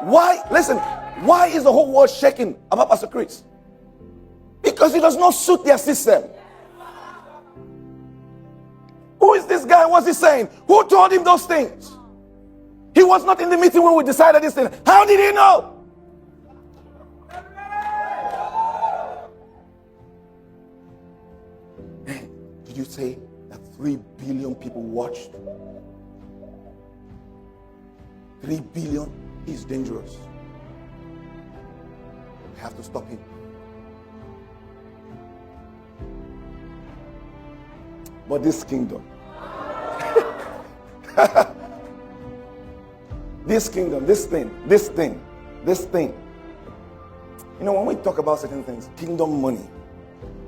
Why is the whole world shaking about Pastor Chris? Because it does not suit their system. Who is this guy? What's he saying? Who told him those things? He was not in the meeting when we decided this thing. How did he know? Did you say that 3 billion people watched? 3 billion is dangerous. We have to stop him. But this kingdom, this kingdom, this thing. You know, when we talk about certain things, kingdom money,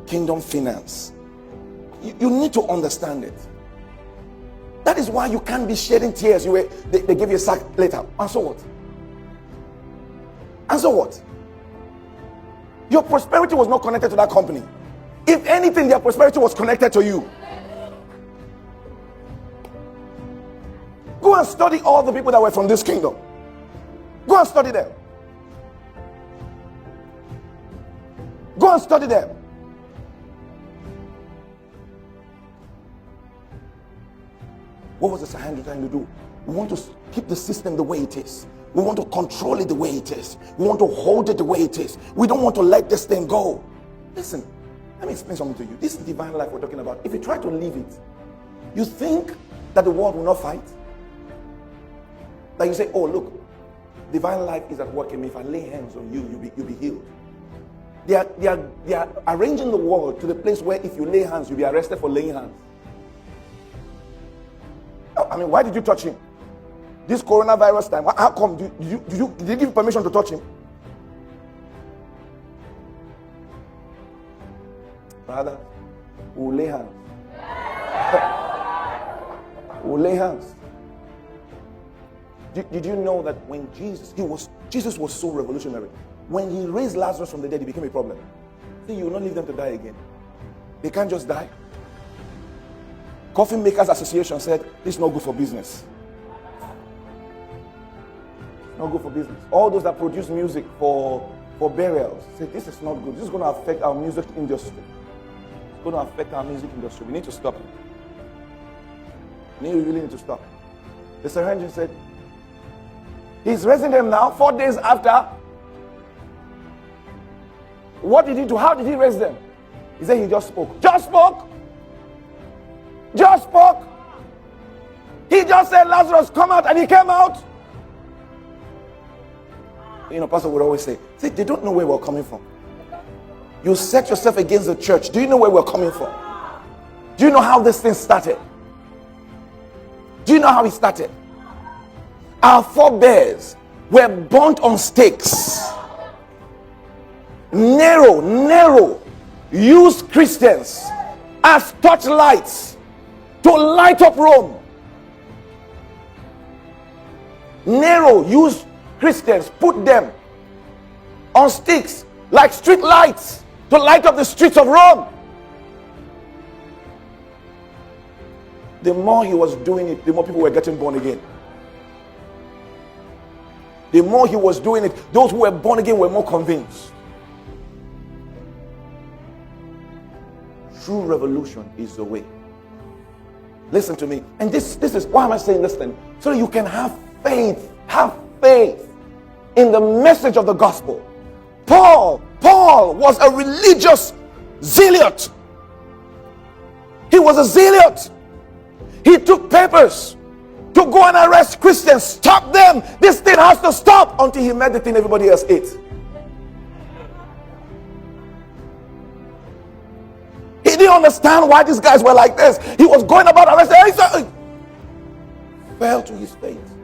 kingdom finance, you need to understand it. That is why you can't be shedding tears. They give you a sack later. And so what? And so what? Your prosperity was not connected to that company. If anything, their prosperity was connected to you. Go and study all the people that were from this kingdom. Go and study them. Go and study them. What was the Sahara trying to do? We want to keep the system the way it is. We want to control it the way it is. We want to hold it the way it is. We don't want to let this thing go. Listen, let me explain something to you. This divine life we're talking about, if you try to live it, you think that the world will not fight? Like you say, oh look, divine life is at work in me. If I lay hands on you, you'll be healed. They are arranging the world to the place where if you lay hands, you'll be arrested for laying hands. I mean, why did you touch him? This coronavirus time, how come? Did you give permission to touch him? Brother, we'll lay hands. We'll lay hands. Did you know that when Jesus was so revolutionary? When he raised Lazarus from the dead, it became a problem. See, you will not leave them to die again. They can't just die. Coffee Makers Association said, this is not good for business. Not good for business. All those that produce music for burials say, this is not good. This is going to affect our music industry. It's going to affect our music industry. We need to stop it. We really need to stop it. The Sahara said, he's raising them now, 4 days after. What did he do? How did he raise them? He said he just spoke. Just spoke. Just spoke. He just said, Lazarus, come out, and he came out. You know, Pastor would always say, see, they don't know where we're coming from. You set yourself against the church. Do you know where we're coming from? Do you know how this thing started? Do you know how it started? Our forebears were burnt on stakes. Nero used Christians as torchlights to light up Rome. Nero used Christians, put them on sticks like street lights to light up the streets of Rome. The more he was doing it, the more people were getting born again. The more he was doing it, those who were born again were more convinced. True revolution is the way. Listen to me. And this is why am I saying this thing? So that you can have faith in the message of the gospel. Paul was a religious zealot. He was a zealot. He took papers to go and arrest Christians, stop them. This thing has to stop, until he met the thing everybody else ate. He didn't understand why these guys were like this. He was going about arresting. Fell to his faith.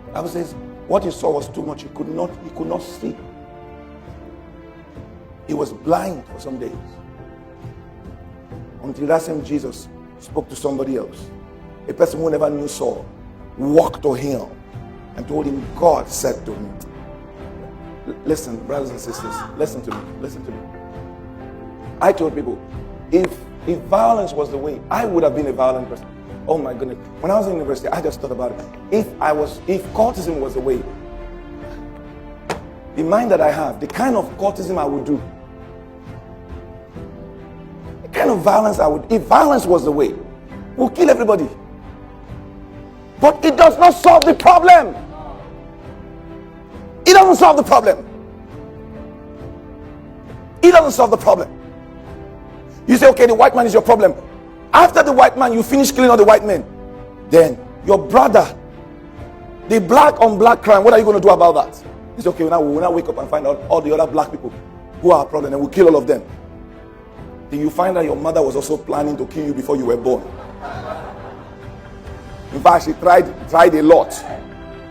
The Bible says what he saw was too much. He could not see. He was blind for some days, until that same Jesus spoke to somebody else. A person who never knew Saul walked to him and told him, God said to him. Listen, brothers and sisters, listen to me. I told people, if violence was the way, I would have been a violent person. Oh my goodness. When I was in university, I just thought about it. If cultism was the way, the mind that I have, the kind of cultism I would do, the kind of violence I would, if violence was the way, we'll kill everybody. But it does not solve the problem. It doesn't solve the problem. It doesn't solve the problem. You say, okay, the white man is your problem. After the white man, you finish killing all the white men. Then your brother, the black on black crime, what are you going to do about that? It's okay, now we will now wake up and find out all the other black people who are a problem and we'll kill all of them. Then you find out your mother was also planning to kill you before you were born. In fact, she tried a lot.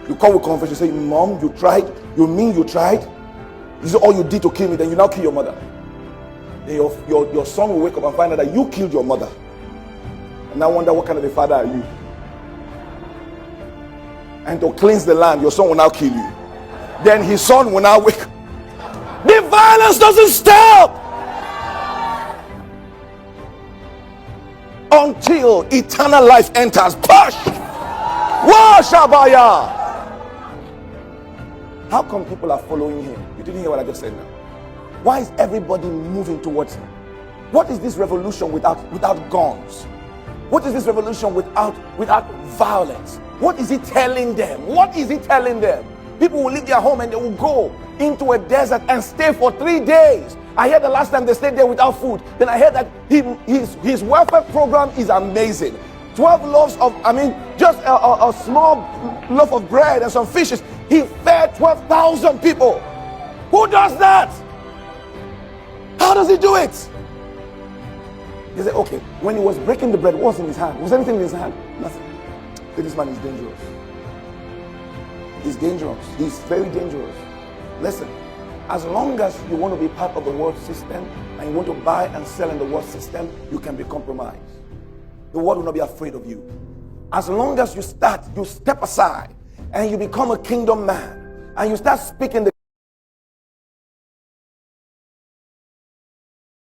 You come with confession, say, Mom, you tried? You mean you tried? This is all you did to kill me, then you now kill your mother. Then your son will wake up and find out that you killed your mother. And now wonder what kind of a father are you? And to cleanse the land, your son will now kill you. Then his son will now wake up. The violence doesn't stop until eternal life enters. Push! Washabaya! How come people are following him? You didn't hear what I just said now. Why is everybody moving towards him? What is this revolution without guns? What is this revolution without violence? What is he telling them? What is he telling them? People will leave their home and they will go into a desert and stay for 3 days. I heard the last time they stayed there without food. Then I heard that his welfare program is amazing. 12 loaves of, just a small loaf of bread and some fishes. He fed 12,000 people. Who does that? How does he do it? He said, okay, when he was breaking the bread, what was in his hand? Was anything in his hand? Nothing. This man is dangerous. He's dangerous. He's very dangerous. Listen, as long as you want to be part of the world system and you want to buy and sell in the world system, you can be compromised. The world will not be afraid of you. As long as you step aside and you become a kingdom man and you start speaking the